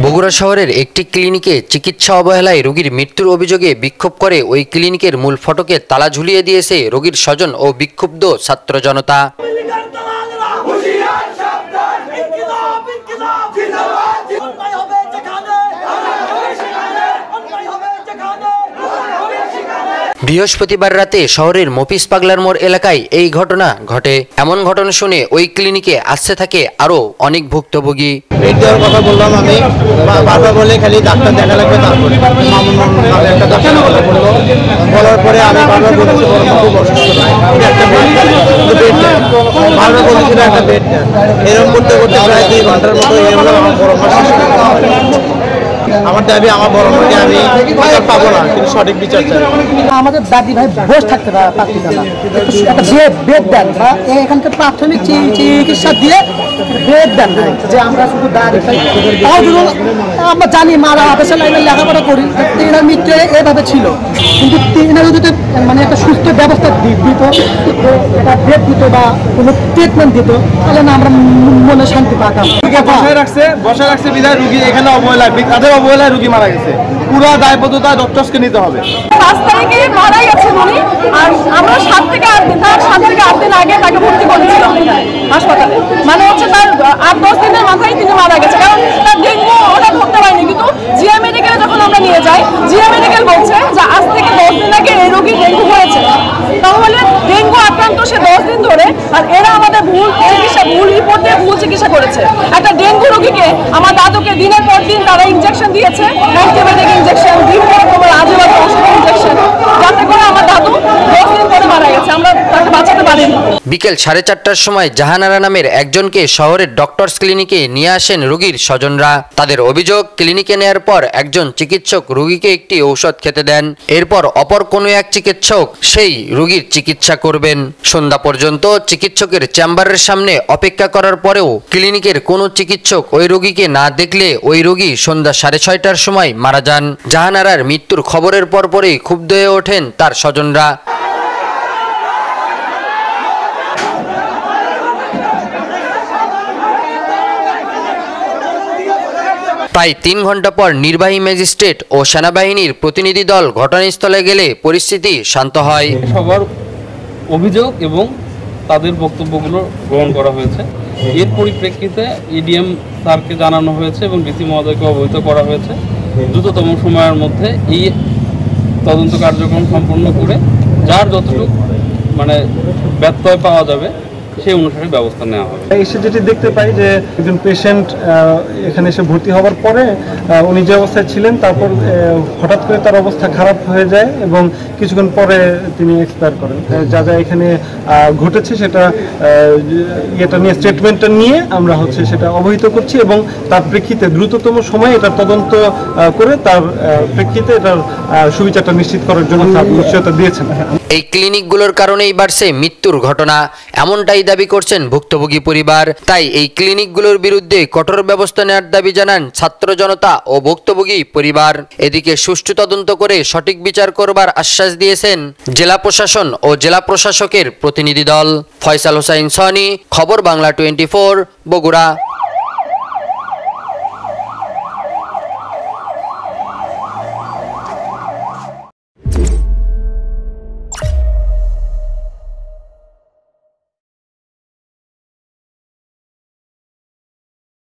বগুড়া শহরের একটি ক্লিনিকে চিকিৎসা অবহেলায় রোগীর মৃত্যুর অভিযোগে বিক্ষোভ করে ওই ক্লিনিকের মূল ফটকে তালা ঝুলিয়ে দিয়েছে রোগীর স্বজন ও বিক্ষুব্ধ ছাত্র জনতা। বৃহস্পতিবার রাতে শহরের মফিজ পাগলার মোড় এলাকায় এই ঘটনা ঘটে। এমন ঘটনা শুনে ওই ক্লিনিকে আসতে থাকে আরো অনেক ভুক্তভোগী। পেট দেওয়ার কথা বললাম আমি, বারবার বলে খালি ডাক্তার দেখা লাগবে, তারপরে মামুন নামে একটা ডাক্তার বলা বললো, বলার পরে আমি বারবার বলেছি খুব অসুস্থ নয়, একটা বেড দেন, বারবার বলেছিল একটা বেড দেন। এরকম করতে করতে প্রায় 2 ঘন্টার মতো এরকম আমার বড় মা শেষ করে আমার দাবি, আমার বড় মাকে আমি বিচার পাবো না, কিন্তু সঠিক বিচার চাই। আমাদের দাদি ভাই বসে থাকতে পারছি না, একটা বেড দেন বা এখানকার প্রাথমিক চিকিৎসা দিয়ে বেড দেন, যে আমরা শুধু দাঁড়িয়ে তাও যদি আমরা জানি মারা অফিসে লাইনে লেখাপড়া করি, এনার মৃত্যু এভাবে ছিল, কিন্তু এনার যদি মানে একটা সুস্থ ব্যবস্থা দিত, একটা বেড দিত বা কোনো ট্রিটমেন্ট দিত, তাহলে না আমরা মনে শান্তি পাতাম। বসায় রাখছে বিধায় রুগী এখানে অবহেলায়, তাদের অবহেলায় রুগী মারা গেছে, পুরো দায়বদ্ধতা ডক্টরসকে নিতে হবে। 5 তারিখে মারা গেছে উনি, আর আমরা 7 থেকে 8 দিন, তার 7 থেকে 8 দিন আগে তাকে ভর্তি করেছিলাম হাসপাতালে। মানে হচ্ছে তার 8-10 দিনের মাথায় তিনি মারা গেছে, কারণ তার ডেঙ্গু ওটা ধরতে পারেনি। কিন্তু জিয়া মেডিকেলে যখন আমরা নিয়ে যাই, জিয়া মেডিকেল বলছে যে আজ থেকে 10 দিন আগে এই রোগী ডেঙ্গু হয়েছে। তাহলে ডেঙ্গু আক্রান্ত সে 10 দিন ধরে, আর এরা আমাদের ভুল চিকিৎসা, ভুল রিপোর্ট দিয়ে ভুল চিকিৎসা করেছে। একটা ডেঙ্গু রোগীকে আমার দাদুকে দিনের পর দিন তারা ইনজেকশন দিয়েছে, অ্যান্টিবায়োটিক ইনজেকশন, বিভিন্ন রকমের আজেবাজে ওষুধ ইনজেকশন, যাতে করে আমার দাদু 10 দিন পরে মারা গেছে, আমরা তাকে বাঁচাতে পারিনি। বিকেল 4:30টার সময় জাহানারা নামের একজনকে শহরের ডক্টরস ক্লিনিকে নিয়ে আসেন রোগীর স্বজনরা। তাদের অভিযোগ, ক্লিনিকে নেয়ার পর একজন চিকিৎসক রোগীকে একটি ঔষধ খেতে দেন, এরপর অপর কোনো এক চিকিৎসক সেই রোগীর চিকিৎসা করবেন। সন্ধ্যা পর্যন্ত চিকিৎসকের চেম্বারের সামনে অপেক্ষা করার পরেও ক্লিনিকের কোনো চিকিৎসক ওই রোগীকে না দেখলে ওই রোগী সন্ধ্যা 6:30টার সময় মারা যান। জাহানারার মৃত্যুর খবরের পরপরই ক্ষুব্ধ হয়ে ওঠেন তার স্বজনরা। প্রায় 3 ঘন্টা পর নির্বাহী ম্যাজিস্ট্রেট ও সেনাবাহিনীর প্রতিনিধি দল ঘটনাস্থলে গেলে পরিস্থিতি শান্ত হয়। সবার অভিযোগ এবং তাদের বক্তব্যগুলো গ্রহণ করা হয়েছে। এর পরিপ্রেক্ষিতে ইডিএম স্যারকে জানানো হয়েছে এবং ডিসি মহোদয়কে অবহিত করা হয়েছে। দ্রুততম সময়ের মধ্যে এই তদন্ত কার্যক্রম সম্পন্ন করে যার যতটুকু মানে ব্যত্যয় পাওয়া যাবে সেই অনুসারে ব্যবস্থা নেওয়া হবে। এসে যেটি দেখতে পাই যে একজন পেশেন্ট এখানে এসে ভর্তি হওয়ার পরে উনি যে অবস্থায় ছিলেন, তারপর হঠাৎ করে তার অবস্থা খারাপ হয়ে যায় এবং কিছুক্ষণ পরে তিনি এক্সপায়ার করেন। যা যা এখানে ঘটেছে সেটা এটা নিয়ে স্টেটমেন্টটা নিয়ে আমরা সেটা অবহিত করছি এবং তার প্রেক্ষিতে দ্রুততম সময়ে এটা তদন্ত করে তার প্রেক্ষিতে এটার সুবিচারটা নিশ্চিত করার জন্য নিশ্চয়তা দিয়েছেন। এই ক্লিনিকগুলোর কারণেই বাড়ছে মৃত্যুর ঘটনা, এমনটাই দাবি করছেন ভুক্তভোগী পরিবার। তাই এই ক্লিনিকগুলোর বিরুদ্ধে কঠোর ব্যবস্থা নেওয়ার দাবি জানান ছাত্র জনতা ও ভুক্তভোগী পরিবার। এদিকে সুষ্ঠু তদন্ত করে সঠিক বিচার করবার আশ্বাস দিয়েছেন জেলা প্রশাসন ও জেলা প্রশাসকের প্রতিনিধি দল। ফয়সাল হোসাইন সনি, খবর বাংলা 24, বগুড়া।